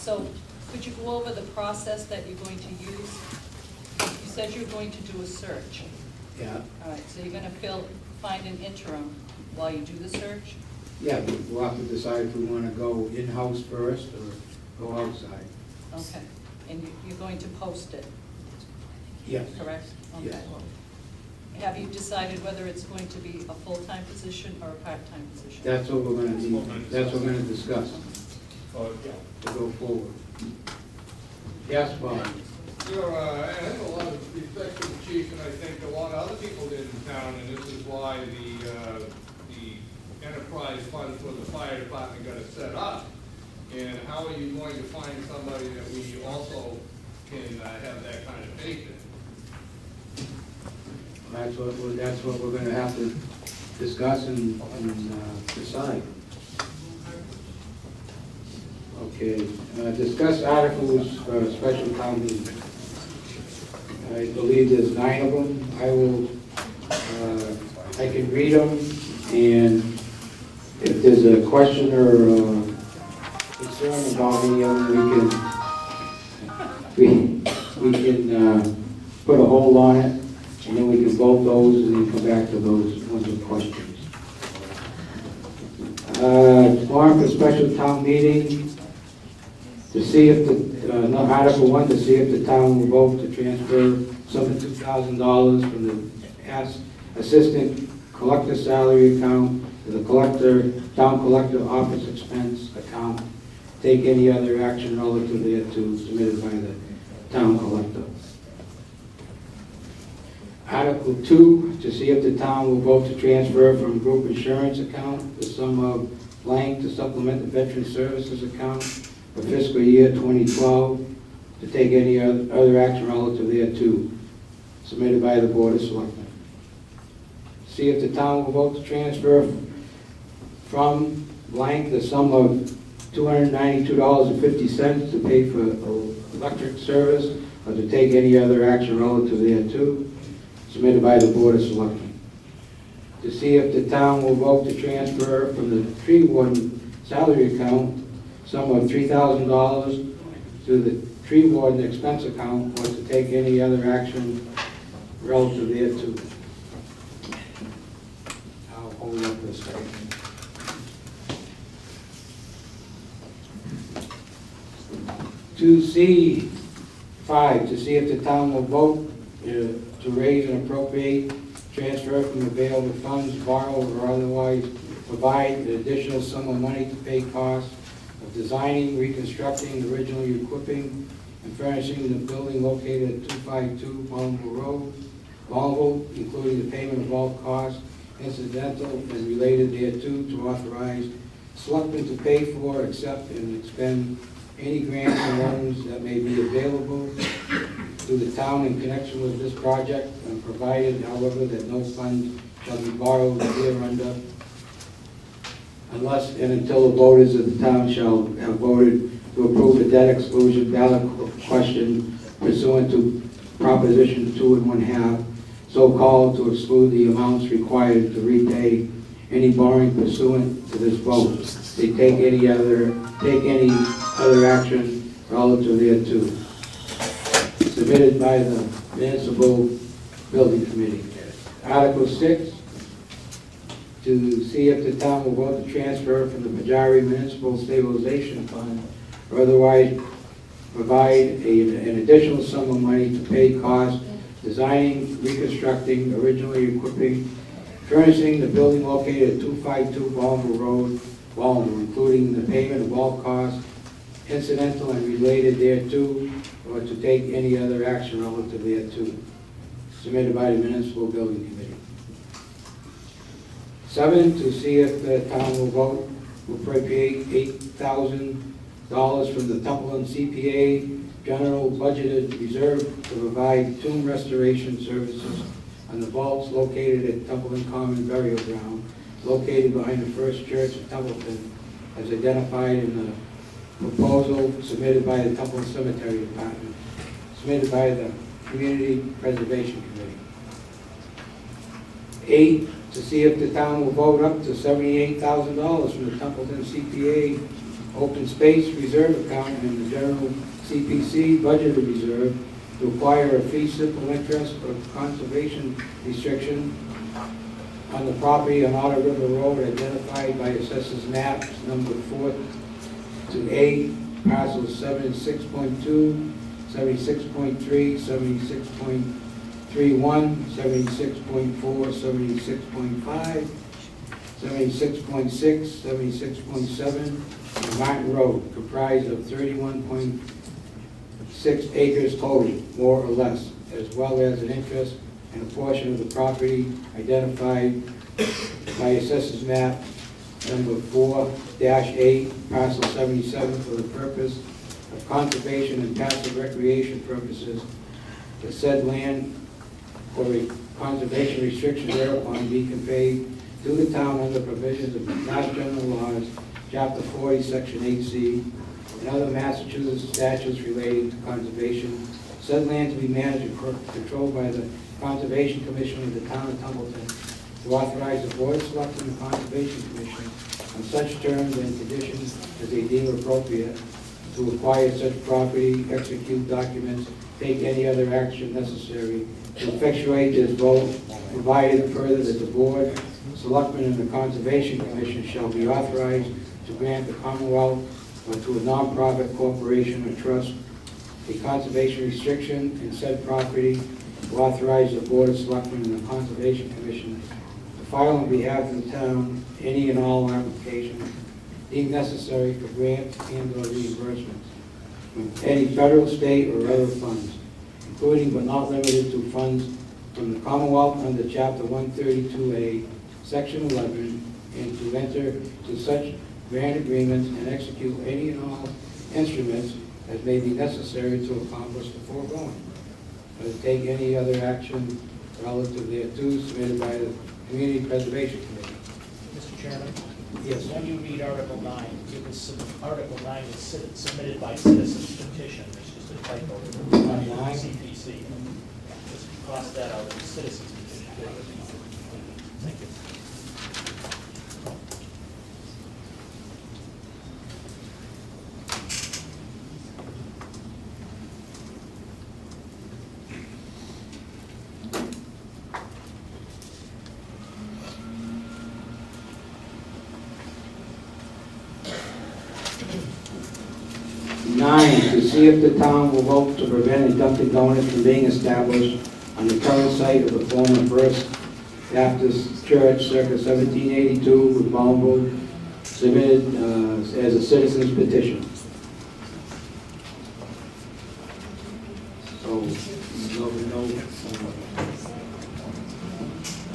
So could you go over the process that you're going to use? You said you're going to do a search. Yeah, All right, so you're gonna find an interim while you do the search? yeah, we'll have to decide if we wanna go in-house first or go outside. Okay, and you're going to post it, Yes. correct? Yes. Okay. Have you decided whether it's going to be a full-time position or a part-time position? That's what we're gonna that's what we're gonna discuss Oh, to go forward. Yes, Bob? You know, I have a lot of respect for the chief, and I think a lot of other people did in town, and this is why the enterprise fund for the fire department got it set up. And how are you going to find somebody that we also can have that kind of faith in? That's what we're gonna have to discuss and decide. Okay, discuss articles for a special town meeting. I believe there's 9 of them. I can read them, and if there's a question or concern about any of them, we can put a hold on it, and then we can vote those and then come back to those ones with questions. Tomorrow for special town meeting, to see if Article 1, to see if the town will vote to transfer some of $2,000 from the assistant collector salary account to the town collector office expense account. Take any other action relative thereto submitted by the town collector. Article 2, to see if the town will vote to transfer from group insurance account the sum of blank to supplement the veteran services account for fiscal year 2012, to take any other action relative thereto submitted by the Board of Selectmen. See if the town will vote to transfer from blank the sum of $292.50 to pay for electric service, or to take any other action relative thereto submitted by the Board of Selectmen. To see if the town will vote to transfer from the tree warden salary account sum of $3,000 to the tree warden expense account, or to take any other action relative thereto. I'll hold up this second. To see 5, to see if the town will vote to raise and appropriate, transfer from available funds, borrow or otherwise provide an additional sum of money to pay costs of designing, reconstructing, originally equipping, and furnishing the building located at 252 Ballinville Road, Ballinville, including the payment of all costs incidental and related thereto, to authorize selectmen to pay for, accept, and expend any grants and loans that may be available to the town in connection with this project, and provided, however, that no funds shall be borrowed hereunder unless and until the voters of the town shall have voted to approve the debt exclusion ballot question pursuant to Proposition 2 1/2, so called, to exclude the amounts required to repay any borrowing pursuant to this vote. They take any other action relative thereto. Submitted by the Municipal Building Committee. Article 6, to see if the town will vote to transfer from the Majari Municipal Stabilization Fund or otherwise provide an additional sum of money to pay costs designing, reconstructing, originally equipping, furnishing the building located at 252 Ballinville Road, Ballinville, including the payment of all costs incidental and related thereto, or to take any other action relative thereto, submitted by the Municipal Building Committee. 7, to see if the town will vote to appropriate $8,000 from the Templeton CPA general budgeted reserve to provide tomb restoration services on the vaults located at Templeton Common Burial Ground, located behind the First Church of Templeton, as identified in the proposal submitted by the Templeton Cemetery Department, submitted by the Community Preservation Committee. 8, to see if the town will vote up to $78,000 from the Templeton CPA open space reserve account and the general CPC budgeted reserve to acquire a fee simple interest or conservation restriction on the property on Otter River Road identified by Assessors Map number 4 to 8, parcels 76.2, 76.3, 76.31, 76.4, 76.5, 76.6, 76.7, and Martin Road, comprised of 31.6 acres total, more or less, as well as an interest in a portion of the property identified by Assessors Map number 4-8, parcel 77, for the purpose of conservation and passive recreation purposes. The said land or a conservation restriction thereupon be conveyed to the town under provisions of Mass General Laws, Chapter 40, Section 8C, and other Massachusetts statutes relating to conservation. Said land to be managed and controlled by the Conservation Commission of the town of Templeton, to authorize the Board of Selectmen and Conservation Commission on such terms and conditions as they deem appropriate to acquire such property, execute documents, take any other action necessary to effectuate this vote, provided further that the Board, Selectmen, and the Conservation Commission shall be authorized to grant the Commonwealth or to a non-profit corporation or trust a conservation restriction in said property, to authorize the Board of Selectmen and the Conservation Commission to file on behalf of the town any and all applications deemed necessary for grants and or reimbursements from any federal, state, or other funds, including but not limited to funds from the Commonwealth under Chapter 132A, Section 11, and to enter to such grant agreements and execute any and all instruments as may be necessary to accomplish the foregoing, or to take any other action relative thereto submitted by the Community Preservation Committee. Mr. Chairman? Yes. When you read Article 9, it was, Article 9 is submitted by citizens petition. There's just a typo. On 9? CPC. Just cross that out, it's citizens petition. Thank you. Nine, to see if the town will vote to prevent a Dunkin' Donuts from being established on the current site of the former First Baptist Church circa 1782 with Balmbo, submitted as a citizen's petition. So,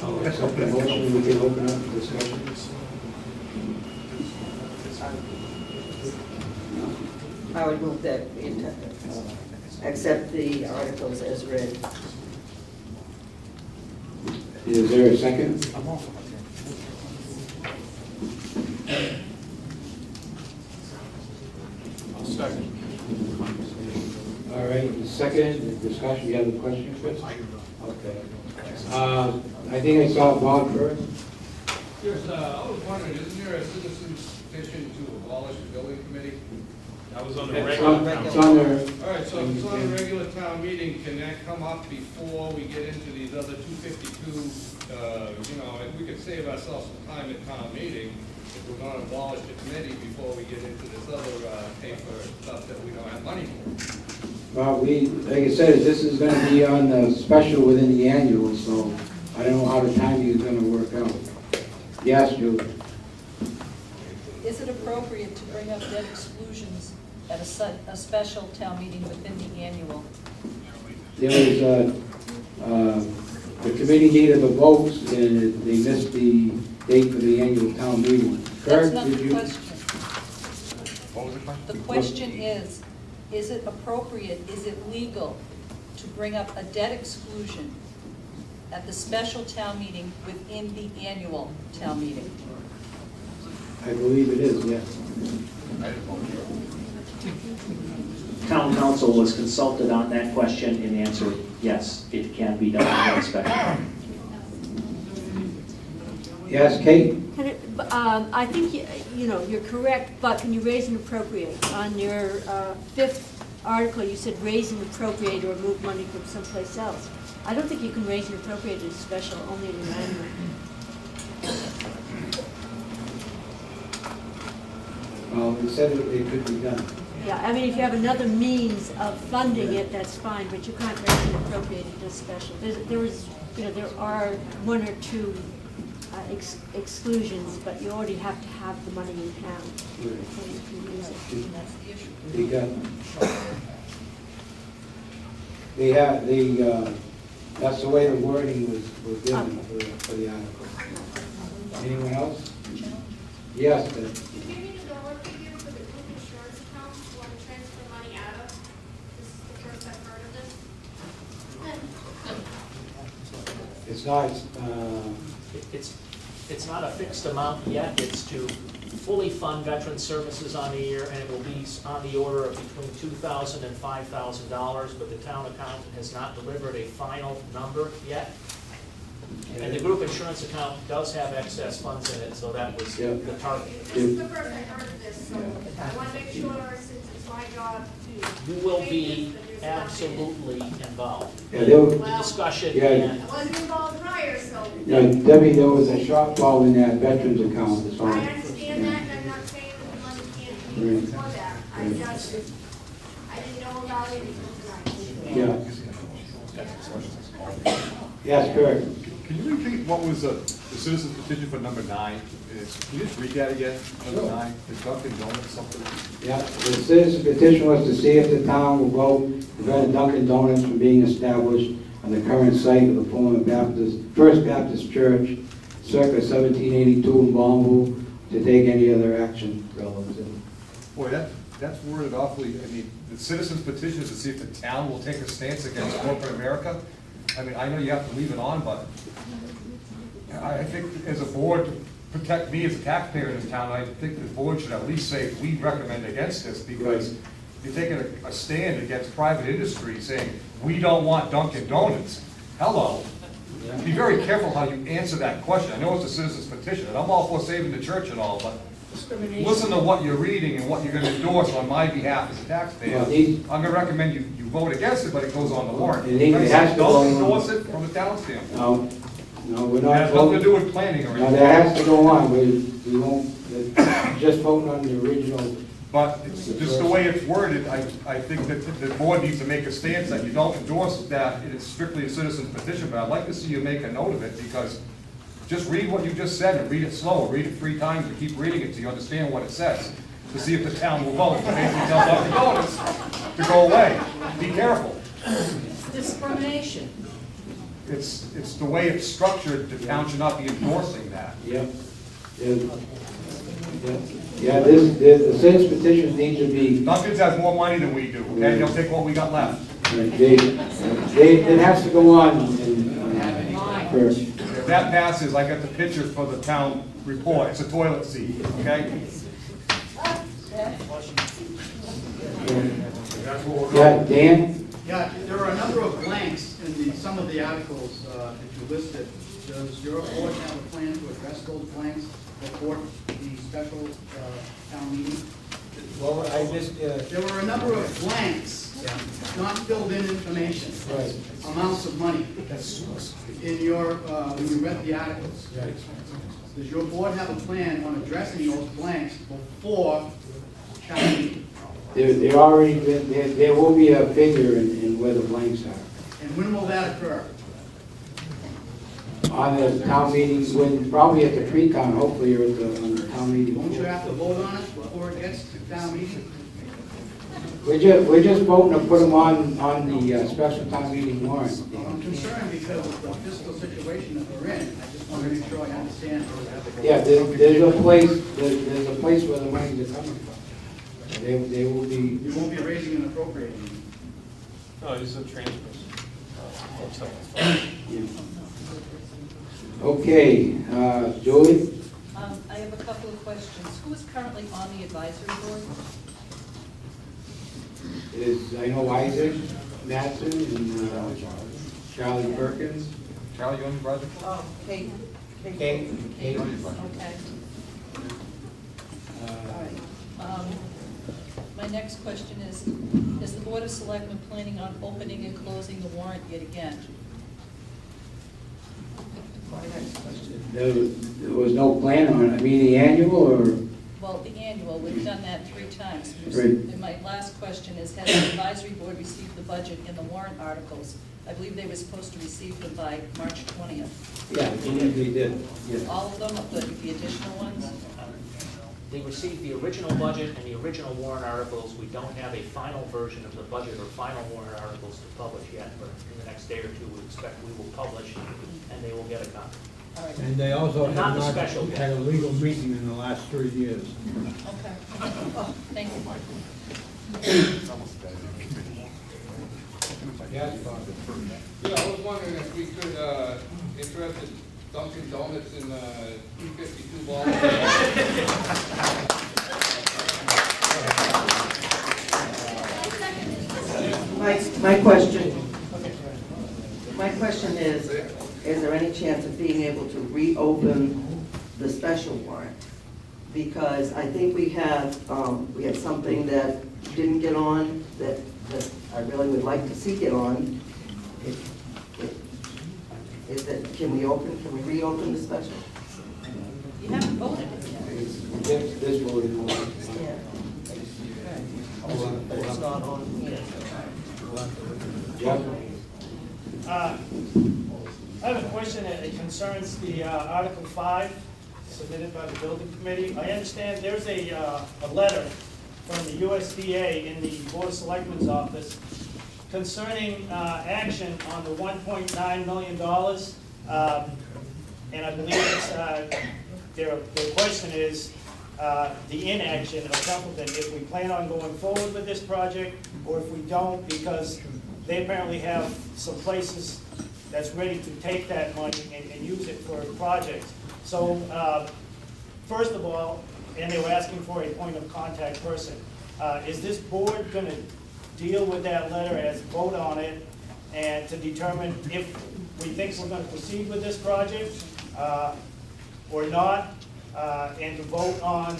I'll accept the motion, we can open up the discussion. I would move that we accept the articles as read. Is there a second? I'll second. All right, second, discussion, you have a question, Chris? Okay. I think I saw Bob first. Yes, I was wondering, isn't there a citizen's petition to abolish the building committee? That was on the It's regular on- town. It's on there. All right, so if it's on a regular town meeting, can that come up before we get into these other 252, you know, and we could save ourselves some time at town meeting if we're gonna abolish the committee before we get into this other, paper stuff that we don't have money for. Well, like I said, this is gonna be on the special within the annual, so I don't know how the timing is gonna work out. Yes, Julie? Is it appropriate to bring up debt exclusions at a special town meeting within the annual? There was, the committee needed the votes, and they missed the date for the annual town meeting. That's Kurt, not did the you? question. The question is it appropriate, is it legal to bring up a debt exclusion at the special town meeting within the annual town meeting? I believe it is, yes. Town council was consulted on that question and answered, yes, it can be done in that special. Yes, Kate? I think, you know, you're correct, but can you raise and appropriate? On your fifth article, you said raise and appropriate or move money from someplace else. I don't think you can raise and appropriate as special, only in an annual. Well, we said it could be done. Yeah, I mean, if you have another means of funding it, that's fine, but you can't raise and appropriate it as special. There was, you know, there are one or two exclusions, but you already have to have the money in hand before you can use it. And that's the issue. We got, they have, that's the way the wording was given for the article. Anyone else? Yes, Can you give me the dollar figure for the group insurance account you want to transfer money out of? This is the first I've heard of this. it's not, It's not a fixed amount yet, it's to fully fund veteran services on the year, and it will be on the order of between $2,000 and $5,000, but the town accountant has not delivered a final number yet. And the group insurance account does have excess funds in it, so that was Yeah. the target. This is the first I've heard of this, so I want to make sure, since it's my job to. You will make be this, that there's enough in it. absolutely involved. yeah, there was, Well, Discussion Yeah. and I wasn't involved prior, so Debbie, there was a shortfall in that veterans account, that's all. I understand that, and I'm not saying that the money can't be used for that. I just, I didn't know about it until tonight. Yeah. Yes, Kurt? Can you repeat what was the citizen's petition for number 9? Can you just read that again? Number Sure. 9, the Dunkin' Donuts something? Yeah, the citizen petition was to see if the town will vote to prevent Dunkin' Donuts from being established on the current site of the former First Baptist Church, circa 1782 in Balmville, to take any other action relative. Boy, that's worded awfully, I mean, the citizen's petition is to see if the town will take a stance against corporate America. I mean, I know you have to leave it on, but I think as a board, to protect me as a taxpayer in this town, I think the board should at least say, we recommend against this, because you're taking a stand against private industry, saying, we don't want Dunkin' Donuts. Hello. Be very careful how you answer that question. I know it's a citizen's petition, and I'm all for saving the church and all, but listen to what you're reading and what you're gonna endorse on my behalf as a taxpayer. Well, these- I'm gonna recommend you vote against it, but it goes on the warrant. It has to go Don't on. endorse it from the town standpoint. No, we're It not has nothing to voting. do with planning or No, anything. that has to go on, we won't, just voting on the original. But it's just the way it's worded, I think that the board needs to make a stance that you don't endorse that it's strictly a citizen's petition, but I'd like to see you make a note of it, because just read what you just said and read it slower, read it 3 times and keep reading it so you understand what it says, to see if the town will vote, to basically tell Dunkin' Donuts to go away. Be careful. Discrimination. It's the way it's structured, the town should not be endorsing that. Yep. Yeah, the citizen petitions need to be, Dunkin's has more money than we do, okay? They'll take what we got left. it has to go on first. If that passes, I got the picture for the town report, it's a toilet seat, okay? That's what we're Yeah, going. Dan? Yeah, there are a number of blanks in some of the articles that you listed. Does your board have a plan to address those blanks before the special town meeting? Well, I just, There were a number of blanks, not filled in information, right. amounts of money in your, when you read the articles. Does your board have a plan on addressing those blanks before town meeting? There already been, there will be a figure in where the blanks are. And when will that occur? On the town meeting, when, probably at the pre-con, hopefully, or on the town meeting. Won't you have to vote on it before it gets to town meeting? We're just voting to put them on the special town meeting warrant. I'm concerned because of the fiscal situation that we're in. I just want to make sure I understand. Yeah, there's a place where the monies are coming from. They will be, You won't be raising and appropriating. No, it's a transfer. okay, Julie? I have a couple of questions. Who is currently on the advisory board? I know Isaac Mattson and Charlie Perkins. Charlie, you on your project? Oh, Kate. Kate. Okay. My next question is the Board of Selectmen planning on opening and closing the warrant yet again? There was no plan on it, I mean, the annual or? Well, the annual, we've done that 3 times. Right. And my last question is, has the advisory board received the budget and the warrant articles? I believe they were supposed to receive them by March 20th. Yeah, I believe they did, yeah. All of them, the additional ones? They received the original budget and the original warrant articles. We don't have a final version of the budget or final warrant articles to publish yet, but in the next day or two, we expect we will publish and they will get a copy. All right. And they also have Not the not special. had a legal meeting in the last 3 years. Okay. Oh, thank you. Yeah, I was wondering if we could, interested Dunkin' Donuts in 252 Ball. My question is there any chance of being able to reopen the special warrant? Because I think we had something that didn't get on, that I really would like to see get on. Can we reopen the special? You haven't voted it yet. This voted on. Yeah. But it's not on here. Jeff? I have a question that concerns the Article 5 submitted by the building committee. I understand there's a letter from the USDA in the Board of Selectmen's office concerning action on the $1.9 million. And I believe it's, their question is the inaction of Templeton, if we plan on going forward with this project or if we don't, because they apparently have some places that's ready to take that money and use it for projects. So, first of all, and they were asking for a point of contact person. Is this board going to deal with that letter as vote on it and to determine if we think we're going to proceed with this project or not, and to vote on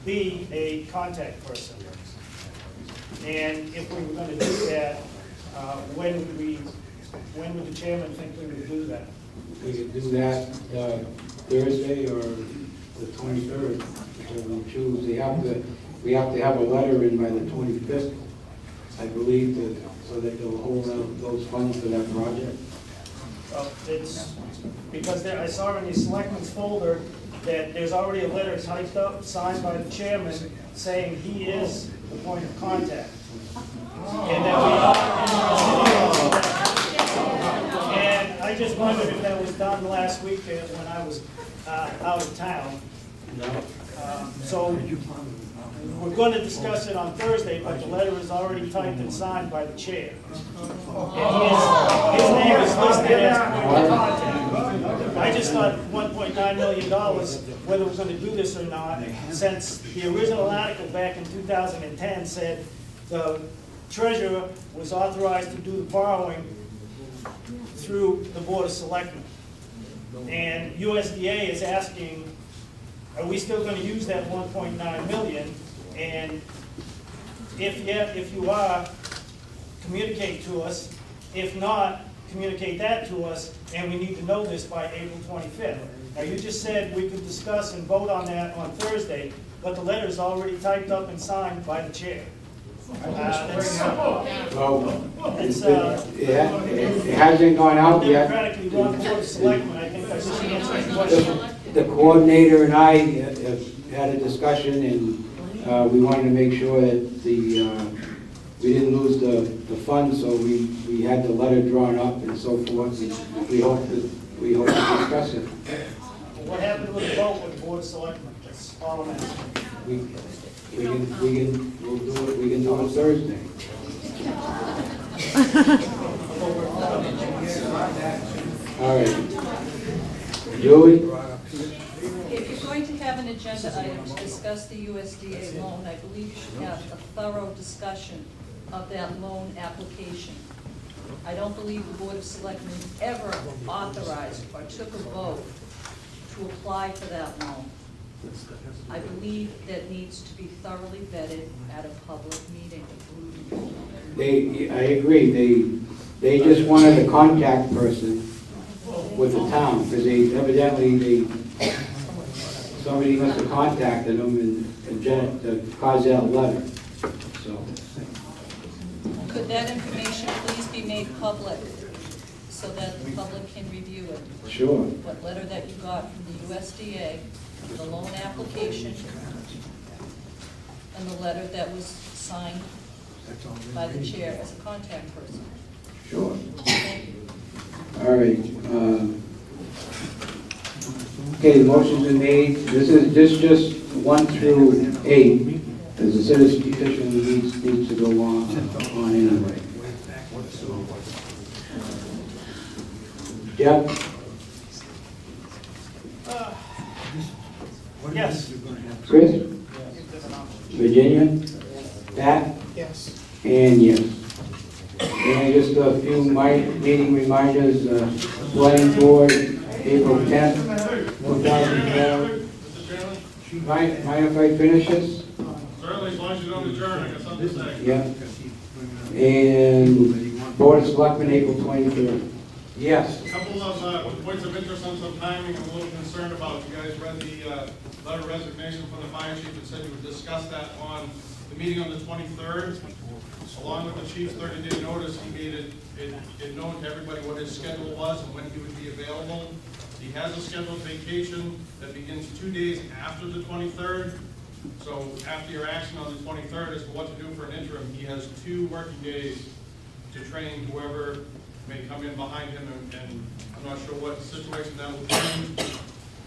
B, a contact person? And if we were going to do that, when would the chairman think we would do that? We could do that Thursday or the 23rd, whichever we choose. We have to have a letter in by the 25th, I believe, so that they'll hold out those funds for that project. It's because I saw in the selectmen's folder that there's already a letter typed up, signed by the chairman, saying he is the point of contact. And that we are interested in. And I just wondered if that was done last week when I was out of town. No. So we're going to discuss it on Thursday, but the letter is already typed and signed by the chair. And his name is listed as point of contact. I just thought $1.9 million, whether we're going to do this or not, since the original article back in 2010 said the treasurer was authorized to do the borrowing through the Board of Selectmen. And USDA is asking, are we still going to use that 1.9 million? And if you are, communicate to us. If not, communicate that to us, and we need to know this by April 25th. Now, you just said we could discuss and vote on that on Thursday, but the letter is already typed up and signed by the chair. Well, it hasn't gone out yet. Democratically run Board of Selectmen, I think that's just answering the question. The coordinator and I have had a discussion, and we wanted to make sure that we didn't lose the funds, so we had the letter drawn up and so forth. We hope to discuss it. What happened with the vote with the Board of Selectmen? That's all I'm asking. We can do it Thursday. All right. Julie? If you're going to have an agenda item to discuss the USDA loan, I believe you should have a thorough discussion of that loan application. I don't believe the Board of Selectmen ever authorized or took a vote to apply for that loan. I believe that needs to be thoroughly vetted at a public meeting. I agree, they just wanted a contact person with the town, because somebody must have contacted them and caused that letter, so. Could that information please be made public so that the public can review it? Sure. What letter that you got from the USDA, the loan application, and the letter that was signed by the chair as a contact person. Sure. Thank you. All right. Okay, the motion's been made. This is just 1 through 8, as the citizen petition needs to go on anyway. Jeff? Yes. Chris? Virginia? Pat? Yes. And yes. And just a few meeting reminders, planning board, April 10th, 2012. Mind if I finish this? Certainly, as long as you don't adjourn, I got something to say. Yeah. And Board of Selectmen, April 23rd. Yes. A couple of points of interest on some timing I'm a little concerned about. You guys read the letter of resignation from the fire chief and said you would discuss that on the meeting on the 23rd. Along with the chief's 30-day notice, he made it known to everybody what his schedule was and when he would be available. He has a scheduled vacation that begins 2 days after the 23rd. So after your action on the 23rd as to what to do for an interim, he has 2 working days to train whoever may come in behind him, and I'm not sure what situation that will be.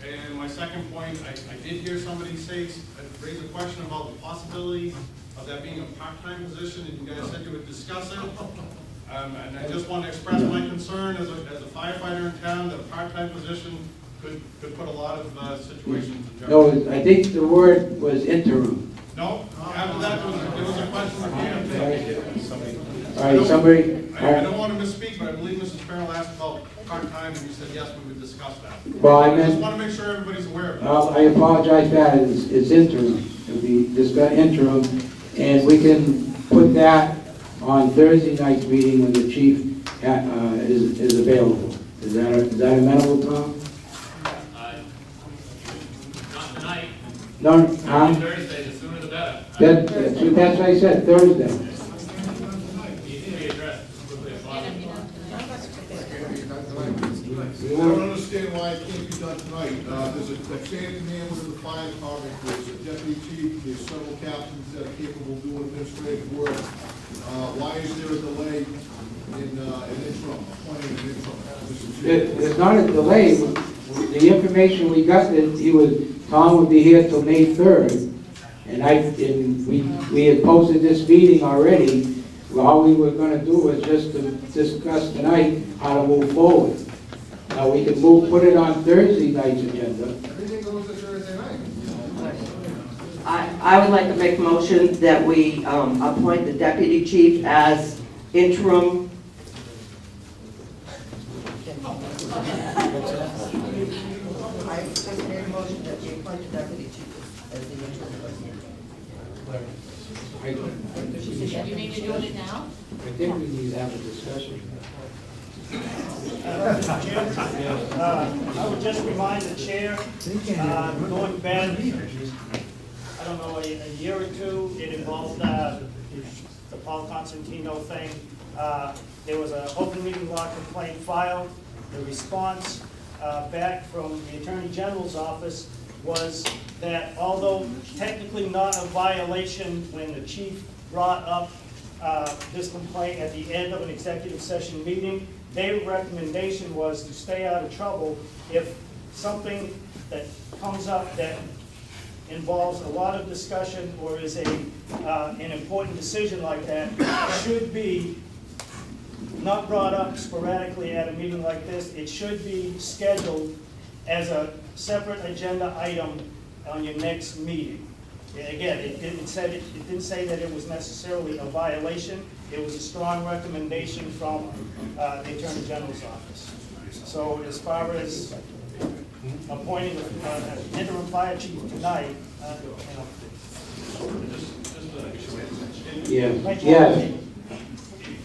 And my second point, I did hear somebody raise a question about the possibility of that being a part-time position, and you guys said you would discuss it. And I just want to express my concern as a firefighter in town, that a part-time position could put a lot of situations in jeopardy. No, I think the word was interim. No, after that, there was a question again. All right, somebody. I don't want to misspeak, but I believe Mrs. Farrell asked about part-time, and you said yes, we would discuss that. Well, I I just meant, want to make sure everybody's aware of it. I apologize for that, it's interim. It'll be discussed interim, and we can put that on Thursday night's meeting when the chief is available. Is that amenable, Tom? Not tonight. No, Thursday, the sooner the better. that's what I said, Thursday. I don't understand why it can't be done tonight. There's a chain of command within the fire department, there's a deputy chief, there's several captains that are capable of doing administrative work. Why is there a delay in an interim, appointing an interim? There's not a delay. The information we got that Tom would be here till May 3rd, and we had posted this meeting already. All we were gonna do was just to discuss tonight how to move forward. Now, we can put it on Thursday night's agenda. Everything goes to Thursday night. I would like to make a motion that we appoint the deputy chief as interim. I just made a motion that we appoint the deputy chief as the interim. You mean you're doing it now? I think we need to have a discussion. Jim, I would just remind the chair, going back, I don't know, a year or two, it involved the Paul Constantino thing. There was an open meeting law complaint filed. The response back from the Attorney General's office was that although technically not a violation when the chief brought up this complaint at the end of an executive session meeting, their recommendation was to stay out of trouble if something that comes up that involves a lot of discussion or is an important decision like that should be not brought up sporadically at a meeting like this. It should be scheduled as a separate agenda item on your next meeting. Again, it didn't say that it was necessarily a violation. It was a strong recommendation from the Attorney General's office. So as far as appointing an interim fire chief tonight, Yeah, might yes.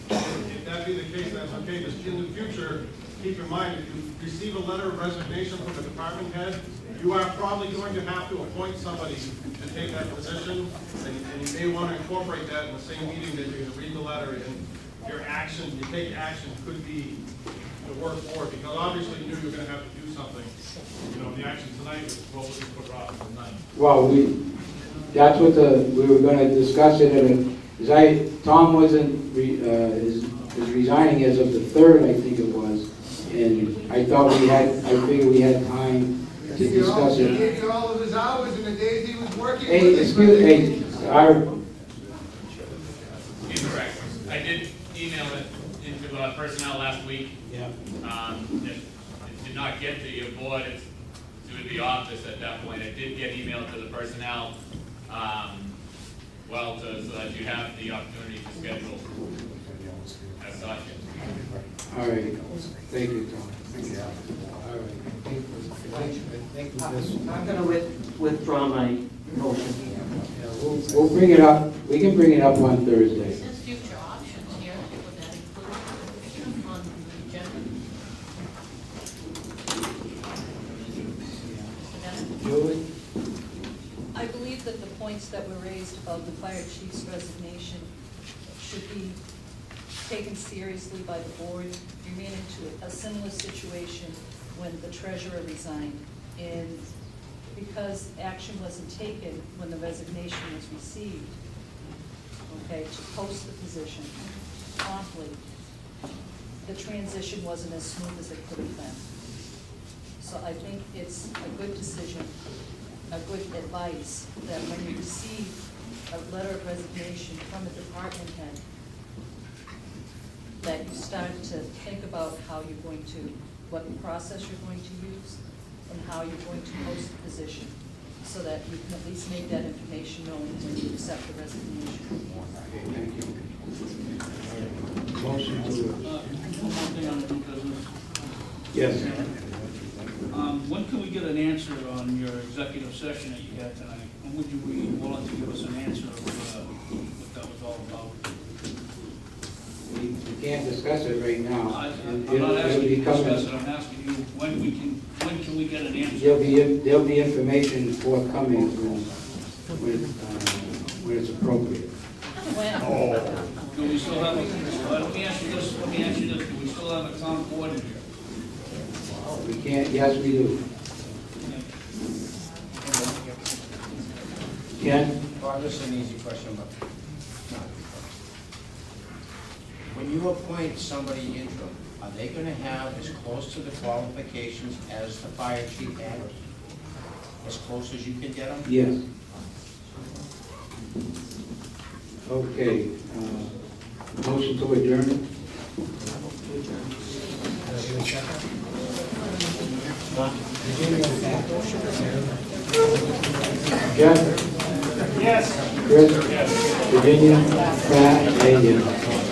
If that be the case, that's okay, but in the future, keep in mind, if you receive a letter of resignation from the department head, you are probably going to have to appoint somebody to take that position, and you may want to incorporate that in the same meeting that you're going to read the letter, and your action, you take action could be to work for it, because obviously you knew you were going to have to do something. You know, the action tonight was what was put off tonight. Well, that's what we were gonna discuss it, and Tom wasn't, is resigning as of the 3rd, I think it was, and I figured we had time to discuss He it. gave you all of his hours and the days he was working. Hey, Incorrect. I did email it into personnel last week. Yeah. It did not get to your board, it's to the office at that point. I did get emailed to the personnel, so that you have the opportunity to schedule as such. All right, thank you, Tom. All right. I'm gonna withdraw my motion. We'll bring it up, we can bring it up on Thursday. It says future options here, would that include on the agenda? Julie? I believe that the points that were raised about the fire chief's resignation should be taken seriously by the board. We ran into a similar situation when the treasurer resigned. And because action wasn't taken when the resignation was received, okay, to post the position promptly, the transition wasn't as smooth as it could have been. So I think it's a good decision, a good advice, that when you receive a letter of resignation from a department head, that you start to think about how you're going to, what process you're going to use, and how you're going to post the position, so that you can at least make that information known when you accept the resignation. Okay, thank you. Motion to, One more thing on the new business. yes. When can we get an answer on your executive session that you had tonight? When would you be willing to give us an answer of what that was all about? We can't discuss it right now. I'm not asking you to discuss it, I'm asking you when can we get an answer? There'll be information forthcoming when it's appropriate. Do we still have let me ask you this, do we still have a town coordinator? We can't, yes, we do. Ken? Well, this is an easy question, but when you appoint somebody interim, are they going to have as close to the qualifications as the fire chief had? As close as you can get them? Yes. Okay. Motion to adjourn? Jeff? Yes. Chris? Yes. Virginia? Pat? And yes.